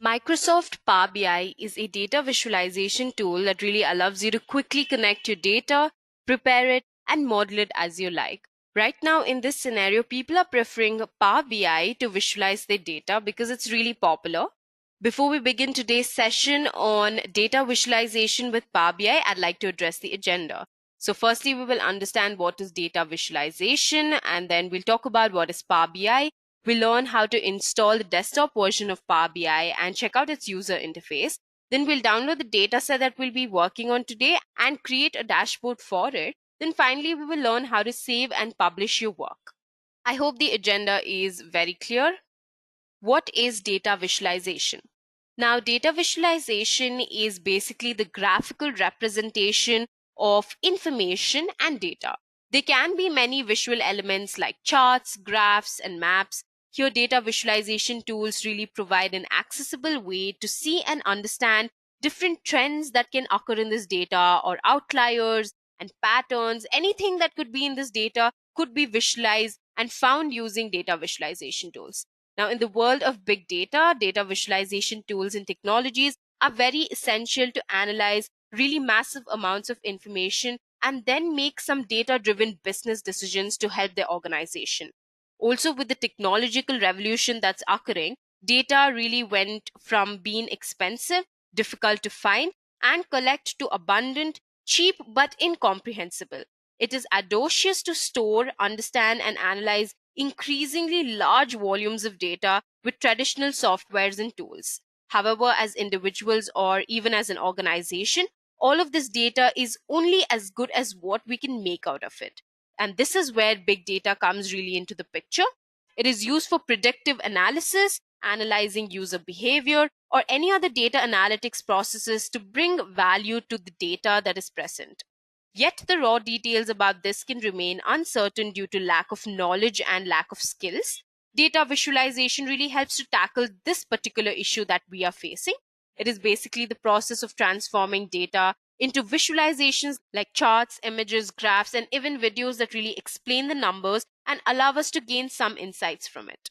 Microsoft Power BI is a data visualization tool that really allows you to quickly connect your data, prepare it, and model it as you like. Right now, in this scenario, people are preferring Power BI to visualize their data because it's really popular. Before we begin today's session on data visualization with Power BI, I'd like to address the agenda. So firstly, we will understand what is data visualization, and then we'll talk about what is Power BI. We'll learn how to install the desktop version of Power BI and check out its user interface. Then we'll download the dataset that we'll be working on today and create a dashboard for it. Then finally, we will learn how to save and publish your work. I hope the agenda is very clear. What is data visualization? Now, data visualization is basically the graphical representation of information and data. There can be many visual elements like charts, graphs, and maps. Here, data visualization tools really provide an accessible way to see and understand different trends that can occur in this data, or outliers and patterns. Anything that could be in this data could be visualized and found using data visualization tools. Now, in the world of big data, data visualization tools and technologies are very essential to analyze really massive amounts of information and then make some data-driven business decisions to help their organization. Also, with the technological revolution that's occurring, data really went from being expensive, difficult to find, and collect to abundant, cheap, but incomprehensible. It is audacious to store, understand, and analyze increasingly large volumes of data with traditional softwares and tools. However, as individuals or even as an organization, all of this data is only as good as what we can make out of it. And this is where big data comes really into the picture. It is used for predictive analysis, analyzing user behavior, or any other data analytics processes to bring value to the data that is present. Yet the raw details about this can remain uncertain due to lack of knowledge and lack of skills. Data visualization really helps to tackle this particular issue that we are facing. It is basically the process of transforming data into visualizations like charts, images, graphs, and even videos that really explain the numbers and allow us to gain some insights from it.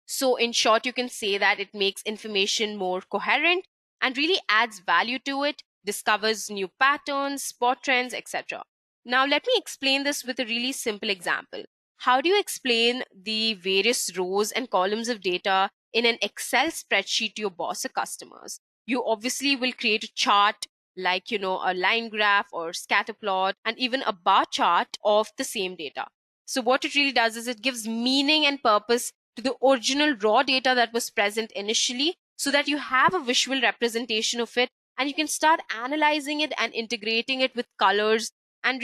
So in short, you can say that it makes information more coherent and really adds value to it, discovers new patterns, spot trends, etc. Now, let me explain this with a really simple example. How do you explain the various rows and columns of data in an Excel spreadsheet to your boss or customers? You obviously will create a chart like, a line graph or scatter plot and even a bar chart of the same data. So what it really does is it gives meaning and purpose to the original raw data that was present initially, so that you have a visual representation of it and you can start analyzing it and integrating it with colors and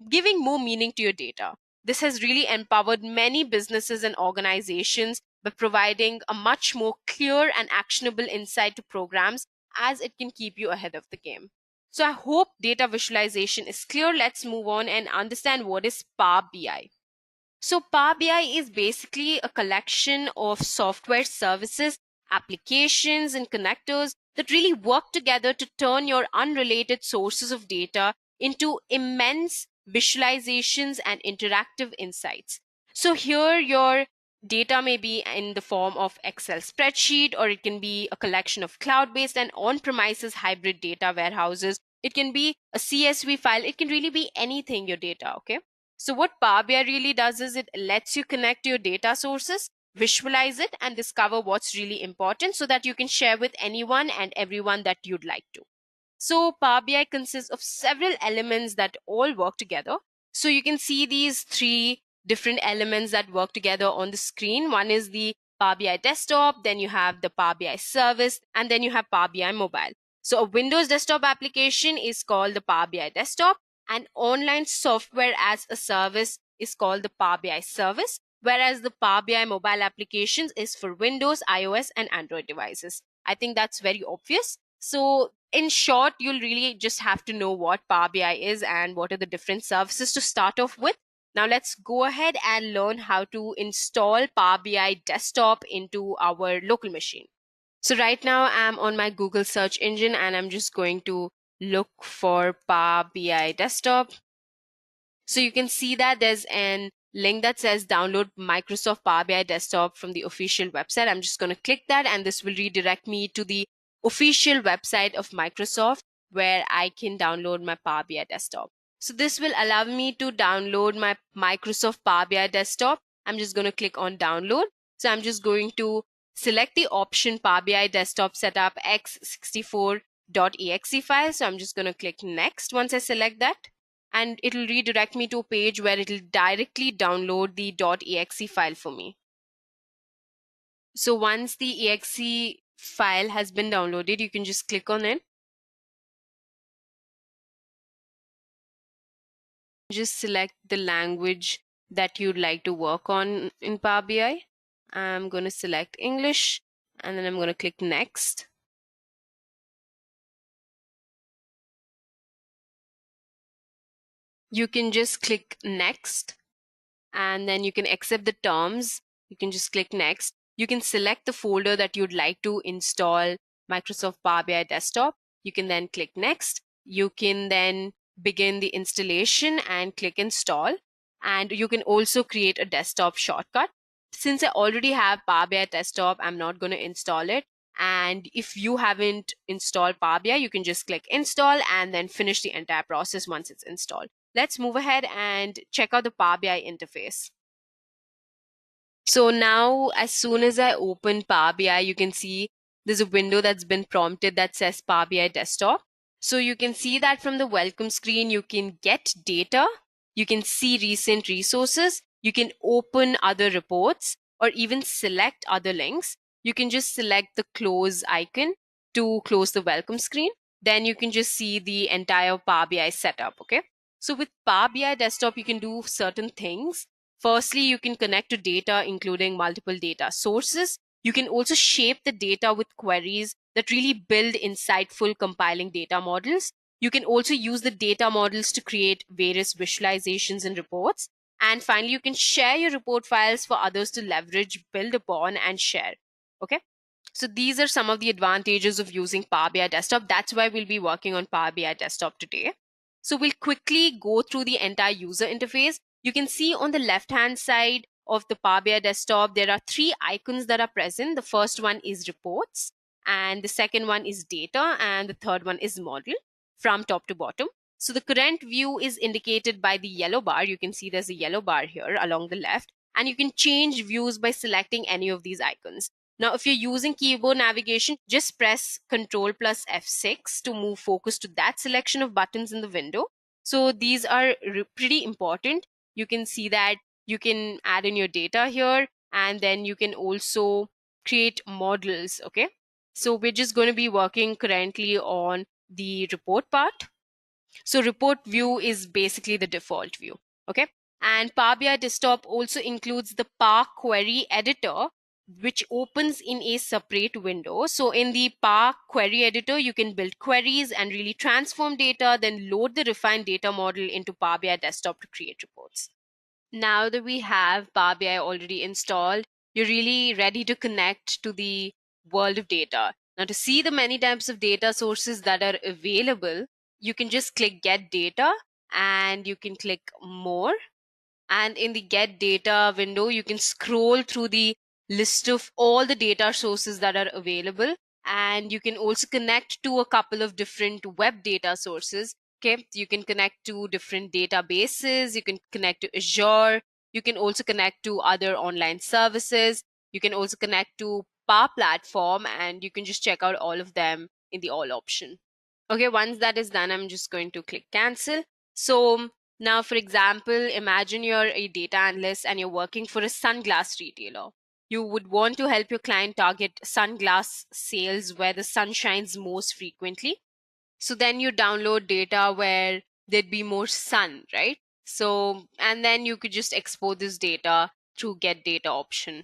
giving more meaning to your data. This has really empowered many businesses and organizations by providing a much more clear and actionable insight to programs, as it can keep you ahead of the game. So I hope data visualization is clear. Let's move on and understand what is Power BI. So Power BI is basically a collection of software services, applications, and connectors that really work together to turn your unrelated sources of data into immense visualizations and interactive insights. So here your data may be in the form of Excel spreadsheet, or it can be a collection of cloud-based and on-premises hybrid data warehouses. It can be a CSV file. It can really be anything, your data, okay? So what Power BI really does is it lets you connect your data sources, visualize it, and discover what's really important so that you can share with anyone and everyone that you'd like to. So Power BI consists of several elements that all work together. So you can see these three different elements that work together on the screen. One is the Power BI desktop, then you have the Power BI service, and then you have Power BI mobile. So a Windows desktop application is called the Power BI desktop, and online software as a service is called the Power BI service, whereas the Power BI mobile applications is for Windows, iOS, and Android devices. I think that's very obvious. So in short, you'll really just have to know what Power BI is and what are the different services to start off with. Now let's go ahead and learn how to install Power BI desktop into our local machine. So right now I'm on my Google search engine and I'm just going to look for Power BI desktop. So you can see that there's an link that says download Microsoft Power BI Desktop from the official website. I'm just going to click that, and this will redirect me to the official website of Microsoft where I can download my Power BI Desktop. So this will allow me to download my Microsoft Power BI Desktop. I'm just going to click on download. So I'm just going to select the option Power BI Desktop Setup x64.exe file. So I'm just going to click next once I select that. And it'll redirect me to a page where it'll directly download the .exe file for me. So once the exe file has been downloaded, you can just click on it. Just select the language that you'd like to work on in Power BI. I'm going to select English, and then I'm going to click next. You can just click next, and then you can accept the terms. You can just click next. You can select the folder that you'd like to install Microsoft Power BI Desktop. You can then click next. You can then begin the installation and click install. And you can also create a desktop shortcut. Since I already have Power BI Desktop, I'm not going to install it. And if you haven't installed Power BI, you can just click install and then finish the entire process once it's installed. Let's move ahead and check out the Power BI interface. So now, as soon as I open Power BI, you can see there's a window that's been prompted that says Power BI Desktop. So you can see that from the welcome screen, you can get data, you can see recent resources, you can open other reports, or even select other links. You can just select the close icon to close the welcome screen. Then you can just see the entire Power BI setup, okay? So with Power BI Desktop, you can do certain things. Firstly, you can connect to data, including multiple data sources. You can also shape the data with queries that really build insightful compiling data models. You can also use the data models to create various visualizations and reports. And finally, you can share your report files for others to leverage, build upon, and share. Okay. So these are some of the advantages of using Power BI Desktop. That's why we'll be working on Power BI Desktop today. So we'll quickly go through the entire user interface. You can see on the left-hand side of the Power BI Desktop, there are three icons that are present. The first one is reports, and the second one is data, and the third one is model from top to bottom. So the current view is indicated by the yellow bar. You can see there's a yellow bar here along the left, and you can change views by selecting any of these icons. Now, if you're using keyboard navigation, just press Ctrl plus F6 to move focus to that selection of buttons in the window. So these are pretty important. You can see that you can add in your data here, and then you can also create models, okay? So we're just going to be working currently on the report part. So report view is basically the default view, okay? And Power BI Desktop also includes the Power Query Editor, which opens in a separate window. So in the Power Query Editor, you can build queries and really transform data, then load the refined data model into Power BI Desktop to create reports. Now that we have Power BI already installed, you're really ready to connect to the world of data. Now, to see the many types of data sources that are available, you can just click Get Data, and you can click More. And in the Get Data window, you can scroll through the list of all the data sources that are available. And you can also connect to a couple of different web data sources. Okay, you can connect to different databases, you can connect to Azure, you can also connect to other online services, you can also connect to Power Platform, and you can just check out all of them in the All option. Okay, once that is done, I'm just going to click Cancel. So now, for example, imagine you're a data analyst and you're working for a sunglass retailer. You would want to help your client target sunglass sales where the sun shines most frequently. So then you download data where there'd be more sun, right? So, and then you could just export this data through Get Data option.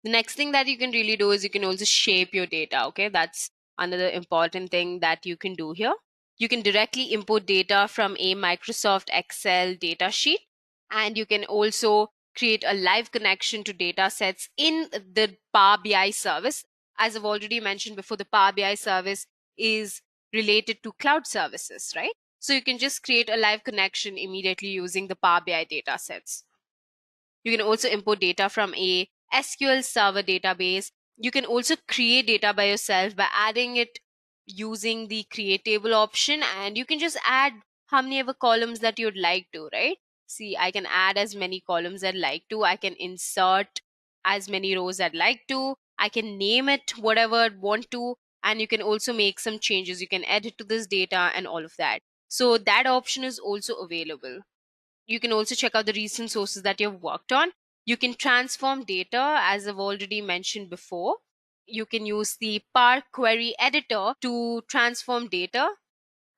The next thing that you can really do is you can also shape your data, okay? That's another important thing that you can do here. You can directly import data from a Microsoft Excel data sheet, and you can also create a live connection to data sets in the Power BI service. As I've already mentioned before, the Power BI service is related to cloud services, right? So you can just create a live connection immediately using the Power BI data sets. You can also import data from a SQL Server database. You can also create data by yourself by adding it using the create table option, and you can just add how many ever columns that you'd like to, right? See, I can add as many columns I'd like to. I can insert as many rows I'd like to. I can name it whatever I'd want to, and you can also make some changes. You can edit to this data and all of that. So that option is also available. You can also check out the recent sources that you've worked on. You can transform data, as I've already mentioned before. You can use the Power Query Editor to transform data.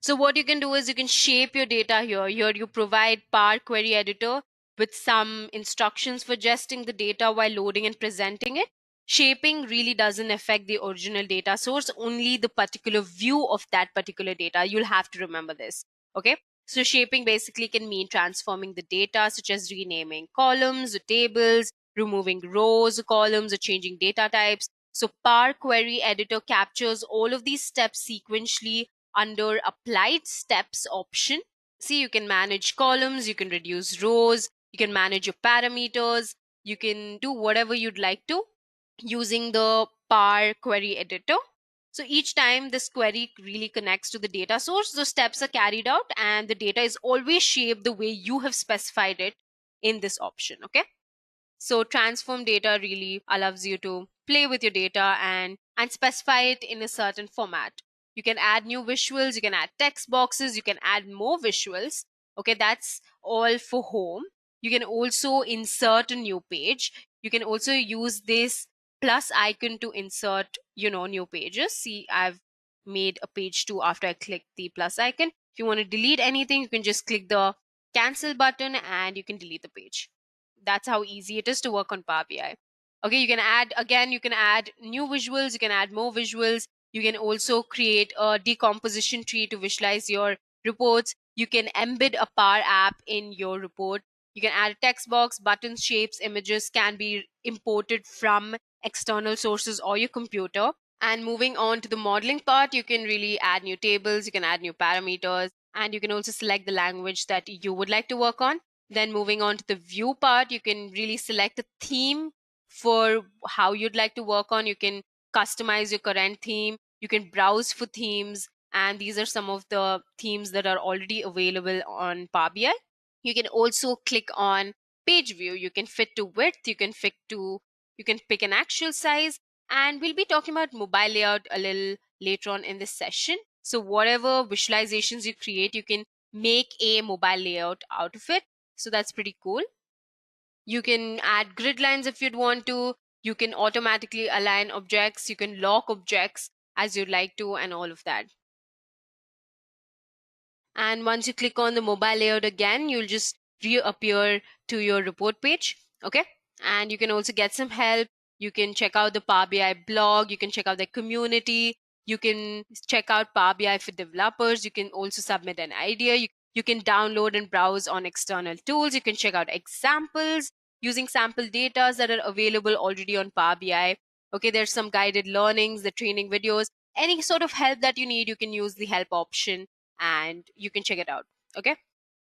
So what you can do is you can shape your data here. Here you provide Power Query Editor with some instructions for adjusting the data while loading and presenting it. Shaping really doesn't affect the original data source, only the particular view of that particular data. You'll have to remember this. Okay. So shaping basically can mean transforming the data, such as renaming columns or tables, removing rows or columns, or changing data types. So Power Query Editor captures all of these steps sequentially under applied steps option. See, you can manage columns, you can reduce rows, you can manage your parameters, you can do whatever you'd like to using the Power Query Editor. So each time this query really connects to the data source, those steps are carried out and the data is always shaped the way you have specified it in this option. Okay. So transform data really allows you to play with your data and specify it in a certain format. You can add new visuals, you can add text boxes, you can add more visuals. Okay, that's all for home. You can also insert a new page. You can also use this plus icon to insert, new pages. See, I've made a page too after I click the plus icon. If you want to delete anything, you can just click the cancel button and you can delete the page. That's how easy it is to work on Power BI. Okay, you can add new visuals, you can add more visuals. You can also create a decomposition tree to visualize your reports. You can embed a Power app in your report. You can add a text box, buttons, shapes, images can be imported from external sources or your computer. And moving on to the modeling part, you can really add new tables, you can add new parameters, and you can also select the language that you would like to work on. Then moving on to the view part, you can really select a theme for how you'd like to work on. You can customize your current theme. You can browse for themes. And these are some of the themes that are already available on Power BI. You can also click on page view. You can fit to width. You can pick an actual size. And we'll be talking about mobile layout a little later on in this session. So whatever visualizations you create, you can make a mobile layout out of it. So that's pretty cool. You can add grid lines if you'd want to. You can automatically align objects. You can lock objects as you'd like to and all of that. And once you click on the mobile layout again, you'll just reappear to your report page. Okay. And you can also get some help. You can check out the Power BI blog. You can check out the community. You can check out Power BI for developers. You can also submit an idea. You can download and browse on external tools. You can check out examples using sample data that are available already on Power BI. Okay, there's some guided learnings, the training videos. Any sort of help that you need, you can use the help option and you can check it out. Okay.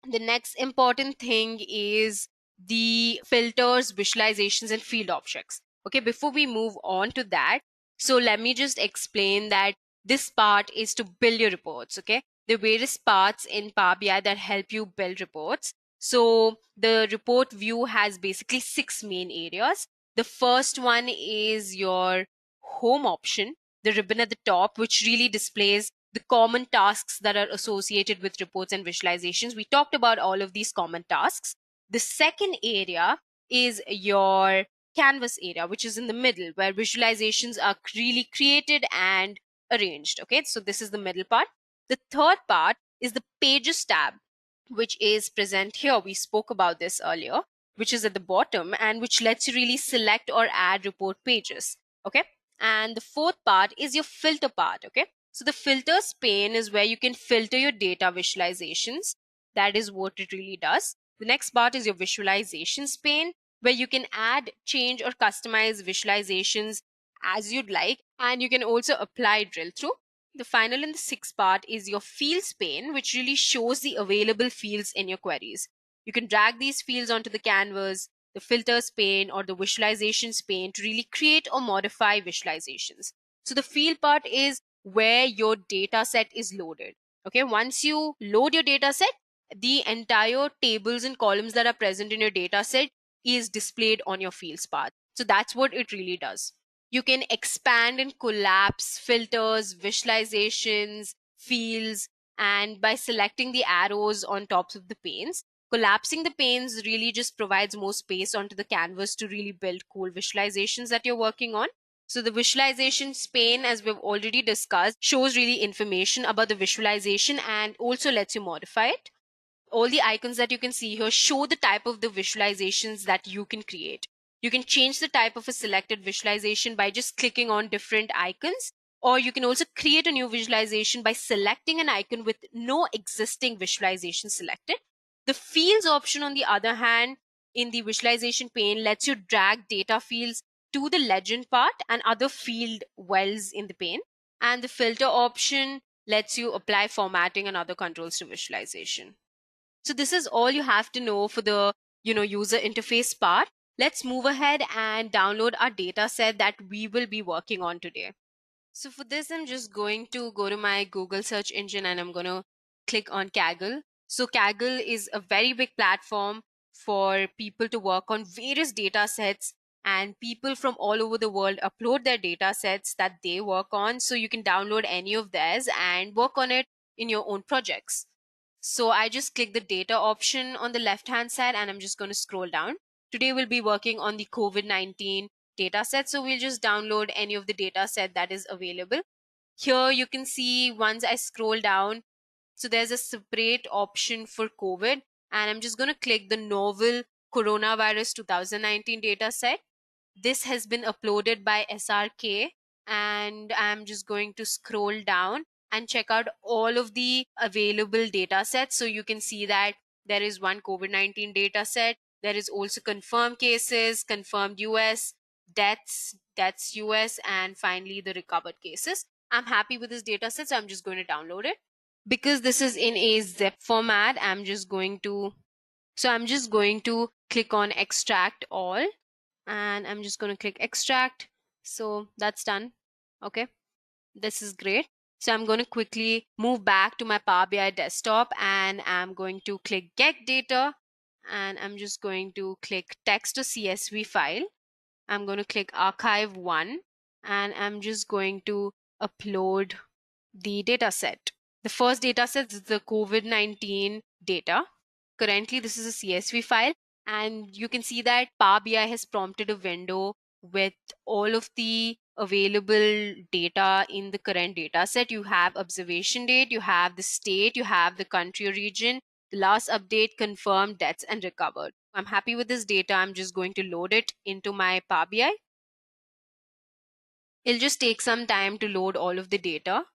The next important thing is the filters, visualizations, and field objects. Okay, before we move on to that, so let me just explain that this part is to build your reports. Okay, the various parts in Power BI that help you build reports. So the report view has basically 6 main areas. The first one is your home option, the ribbon at the top, which really displays the common tasks that are associated with reports and visualizations. We talked about all of these common tasks. The second area is your canvas area, which is in the middle, where visualizations are really created and arranged. Okay, so this is the middle part. The third part is the pages tab, which is present here. We spoke about this earlier, which is at the bottom and which lets you really select or add report pages. Okay, and the fourth part is your filter part. Okay, so the filters pane is where you can filter your data visualizations. That is what it really does. The next part is your visualizations pane, where you can add, change, or customize visualizations as you'd like, and you can also apply drill through. The final and the sixth part is your fields pane, which really shows the available fields in your queries. You can drag these fields onto the canvas. the filters pane or the visualizations pane to really create or modify visualizations. So the field part is where your data set is loaded. Okay, once you load your data set, the entire tables and columns that are present in your data set is displayed on your fields path. So that's what it really does. You can expand and collapse filters, visualizations, fields, and by selecting the arrows on tops of the panes, collapsing the panes really just provides more space onto the canvas to really build cool visualizations that you're working on. So the visualizations pane, as we've already discussed, shows really information about the visualization and also lets you modify it. All the icons that you can see here show the type of the visualizations that you can create. You can change the type of a selected visualization by just clicking on different icons, or you can also create a new visualization by selecting an icon with no existing visualization selected. The fields option, on the other hand, in the visualization pane lets you drag data fields to the legend part and other field wells in the pane. And the filter option lets you apply formatting and other controls to visualization. So this is all you have to know for the user interface part. Let's move ahead and download our data set that we will be working on today. So for this, I'm just going to go to my Google search engine and I'm going to click on Kaggle. So Kaggle is a very big platform for people to work on various data sets, and people from all over the world upload their data sets that they work on. So you can download any of theirs and work on it in your own projects. So I just click the data option on the left hand side and I'm just going to scroll down. Today we'll be working on the COVID-19 data set. So we'll just download any of the data set that is available. Here you can see once I scroll down, so there's a separate option for COVID, and I'm just going to click the novel coronavirus 2019 data set. This has been uploaded by SRK, and I'm just going to scroll down and check out all of the available data sets. So you can see that there is one COVID-19 data set. There is also confirmed cases, confirmed US, deaths US, and finally the recovered cases. I'm happy with this data set, so I'm just going to download it. Because this is in a zip format, I'm just going to click on extract all, and I'm just going to click extract. So that's done. Okay, this is great. So I'm going to quickly move back to my Power BI desktop and I'm going to click get data, and I'm just going to click text to CSV file. I'm going to click archive one, and I'm just going to upload the data set. The first data set is the COVID-19 data. Currently, this is a CSV file, and you can see that Power BI has prompted a window with all of the available data in the current data set. You have observation date, you have the state, you have the country or region, the last update, confirmed, deaths, and recovered. I'm happy with this data. I'm just going to load it into my Power BI. It'll just take some time to load all of the data.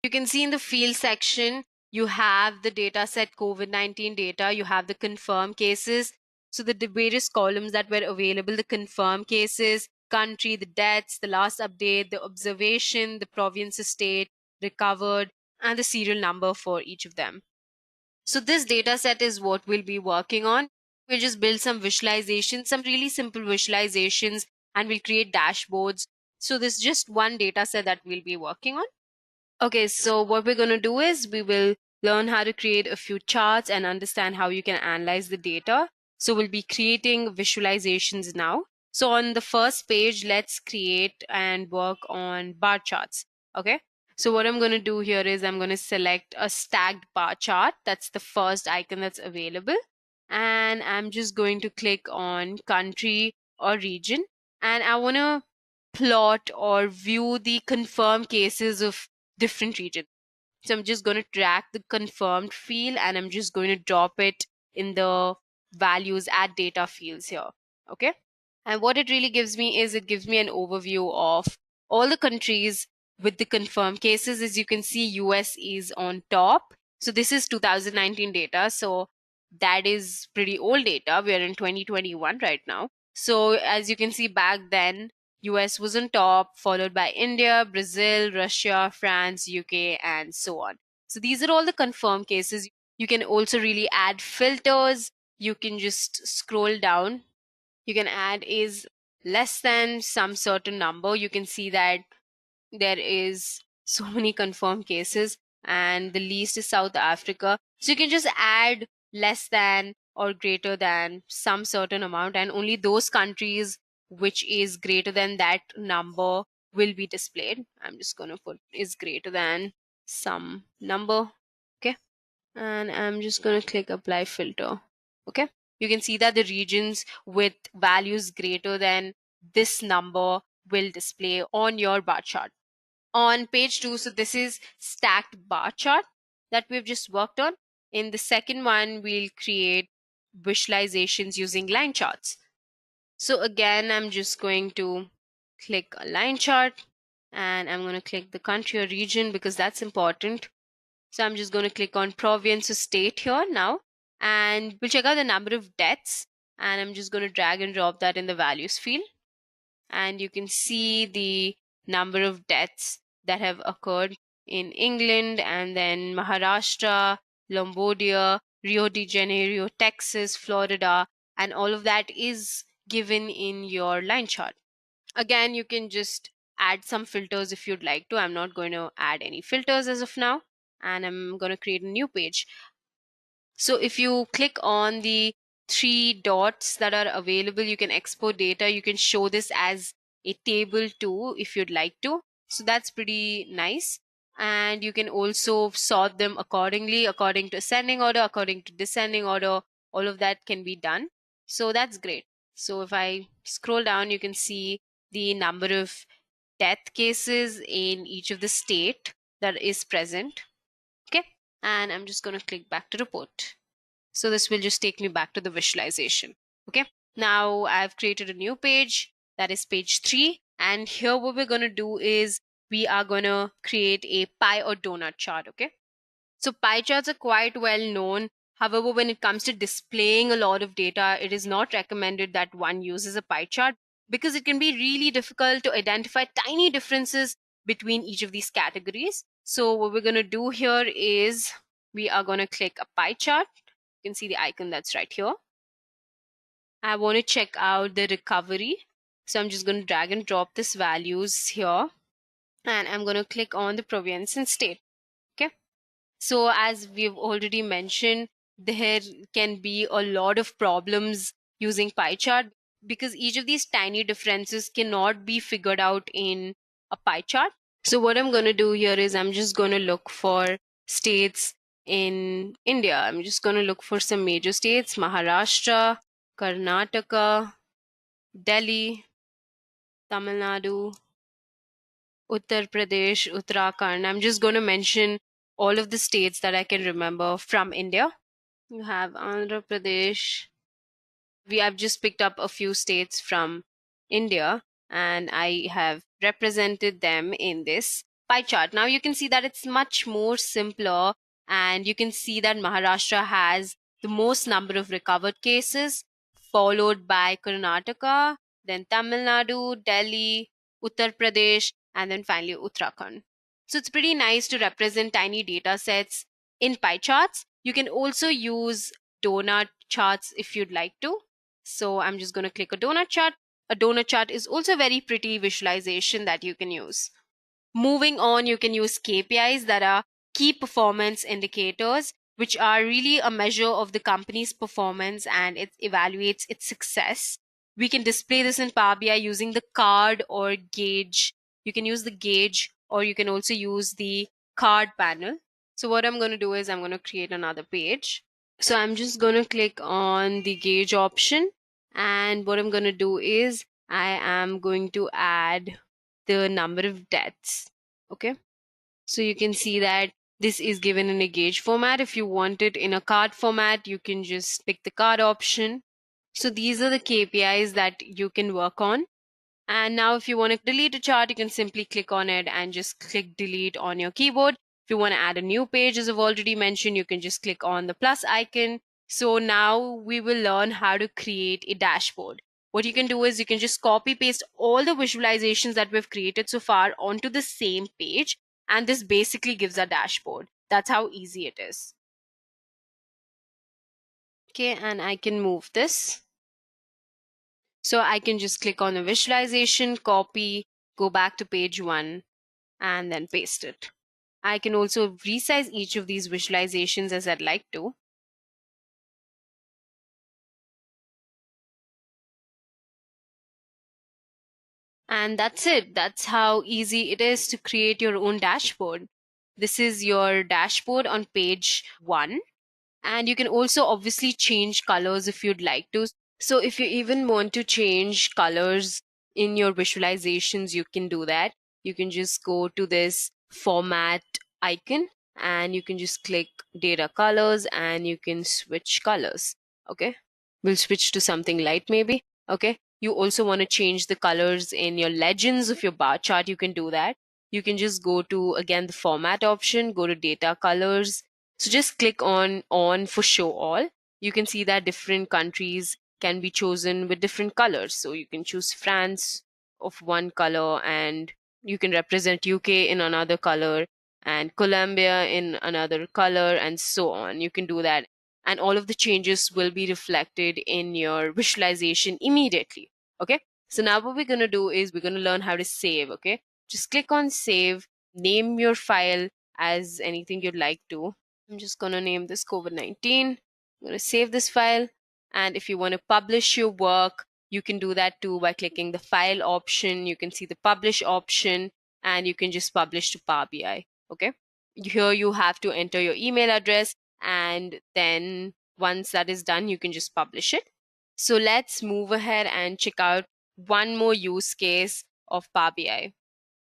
You can see in the field section, you have the data set COVID-19 data, you have the confirmed cases. So the various columns that were available, the confirmed cases, country, the deaths, the last update, the observation, the province, state, recovered, and the serial number for each of them. So this data set is what we'll be working on. We'll just build some visualizations, some really simple visualizations, and we'll create dashboards. So this is just one data set that we'll be working on. Okay, so what we're going to do is we will learn how to create a few charts and understand how you can analyze the data. So we'll be creating visualizations now. So on the first page, let's create and work on bar charts. Okay, so what I'm going to do here is I'm going to select a stacked bar chart. That's the first icon that's available. And I'm just going to click on country or region. And I want to plot or view the confirmed cases of different regions. So I'm just going to drag the confirmed field and I'm just going to drop it in the values add data fields here. Okay. And what it really gives me is it gives me an overview of all the countries with the confirmed cases. As you can see, US is on top. So this is 2019 data. So that is pretty old data. We are in 2021 right now. So as you can see, back then, US was on top, followed by India, Brazil, Russia, France, UK, and so on. So these are all the confirmed cases. You can also really add filters. You can just scroll down. You can add is less than some certain number. You can see that there is so many confirmed cases, and the least is South Africa. So you can just add less than or greater than some certain amount, and only those countries which is greater than that number will be displayed. I'm just going to put is greater than some number. Okay. And I'm just going to click apply filter. Okay. You can see that the regions with values greater than this number will display on your bar chart. On page 2, so this is stacked bar chart that we've just worked on. In the second one, we'll create visualizations using line charts. So again, I'm just going to click a line chart, and I'm going to click the country or region because that's important. So I'm just going to click on province or state here now, and we'll check out the number of deaths, and I'm just going to drag and drop that in the values field. And you can see the number of deaths that have occurred in England, and then Maharashtra, Cambodia, Rio de Janeiro, Texas, Florida, and all of that is given in your line chart. Again, you can just add some filters if you'd like to. I'm not going to add any filters as of now, and I'm going to create a new page. So if you click on the 3 dots that are available, you can export data. You can show this as a table too if you'd like to. So that's pretty nice. And you can also sort them accordingly, according to ascending order, according to descending order. All of that can be done. So that's great. So if I scroll down, you can see the number of death cases in each of the state that is present. Okay. And I'm just going to click back to report. So this will just take me back to the visualization. Okay. Now I've created a new page, that is page 3. And here what we're going to do is we are going to create a pie or donut chart. Okay. So pie charts are quite well known. However, when it comes to displaying a lot of data, it is not recommended that one uses a pie chart because it can be really difficult to identify tiny differences between each of these categories. So what we're going to do here is we are going to click a pie chart. You can see the icon that's right here. I want to check out the recovery. So I'm just going to drag and drop this values here. And I'm going to click on the province and state. Okay. So as we've already mentioned, there can be a lot of problems using pie chart because each of these tiny differences cannot be figured out in a pie chart. So what I'm going to do here is I'm just going to look for states in India. I'm just going to look for some major states: Maharashtra, Karnataka, Delhi, Tamil Nadu, Uttar Pradesh, Uttarakhand. I'm just going to mention all of the states that I can remember from India. You have Andhra Pradesh. We have just picked up a few states from India, and I have represented them in this pie chart. Now you can see that it's much more simpler, and you can see that Maharashtra has the most number of recovered cases, followed by Karnataka, then Tamil Nadu, Delhi, Uttar Pradesh, and then finally Uttarakhand. So it's pretty nice to represent tiny data sets in pie charts. You can also use donut charts if you'd like to. So I'm just going to click a donut chart. A donut chart is also a very pretty visualization that you can use. Moving on, you can use KPIs, that are key performance indicators, which are really a measure of the company's performance, and it evaluates its success. We can display this in Power BI using the card or gauge. You can use the gauge, or you can also use the card panel. So what I'm going to do is I'm going to create another page. So I'm just going to click on the gauge option, and what I'm going to do is I am going to add the number of deaths. Okay. So you can see that this is given in a gauge format. If you want it in a card format, you can just pick the card option. So these are the KPIs that you can work on. And now if you want to delete a chart, you can simply click on it and just click delete on your keyboard. If you want to add a new page, as I've already mentioned, you can just click on the plus icon. So now we will learn how to create a dashboard. What you can do is you can just copy paste all the visualizations that we've created so far onto the same page. And this basically gives a dashboard. That's how easy it is. Okay, and I can move this. So I can just click on the visualization, copy, go back to page 1, and then paste it. I can also resize each of these visualizations as I'd like to. And that's it. That's how easy it is to create your own dashboard. This is your dashboard on page 1. And you can also obviously change colors if you'd like to. So if you even want to change colors in your visualizations, you can do that. You can just go to this format icon and you can just click data colors and you can switch colors. Okay, we'll switch to something light maybe. Okay, you also want to change the colors in your legends of your bar chart. You can do that. You can just go to again the format option, go to data colors. So just click on for show all. You can see that different countries can be chosen with different colors. So you can choose France of one color and you can represent UK in another color and Colombia in another color and so on. You can do that. And all of the changes will be reflected in your visualization immediately. Okay. So now what we're going to do is we're going to learn how to save. Okay. Just click on save, name your file as anything you'd like to. I'm just going to name this COVID-19. I'm going to save this file. And if you want to publish your work, you can do that too by clicking the file option. You can see the publish option and you can just publish to Power BI. Okay. Here you have to enter your email address and then once that is done, you can just publish it. So let's move ahead and check out one more use case of Power BI.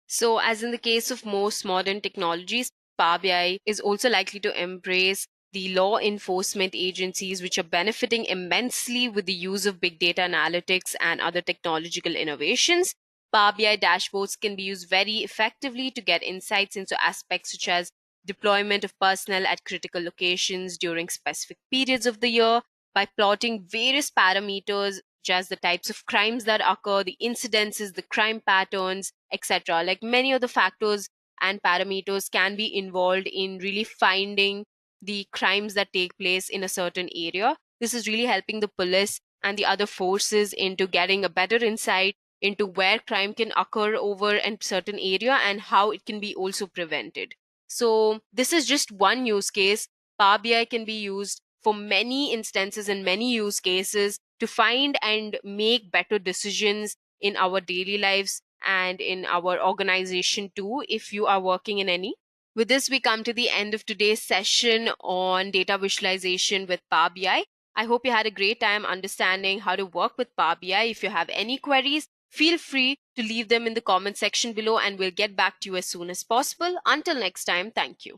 So as in the case of most modern technologies, Power BI is also likely to embrace the law enforcement agencies, which are benefiting immensely with the use of big data analytics and other technological innovations. Power BI dashboards can be used very effectively to get insights into aspects such as deployment of personnel at critical locations during specific periods of the year by plotting various parameters such as the types of crimes that occur, the incidences, the crime patterns, etc. Like many of the factors and parameters can be involved in really finding the crimes that take place in a certain area. This is really helping the police and the other forces into getting a better insight into where crime can occur over a certain area and how it can be also prevented. So this is just one use case. Power BI can be used for many instances and many use cases to find and make better decisions in our daily lives and in our organization too, if you are working in any. With this, we come to the end of today's session on data visualization with Power BI. I hope you had a great time understanding how to work with Power BI. If you have any queries, feel free to leave them in the comment section below and we'll get back to you as soon as possible. Until next time, thank you.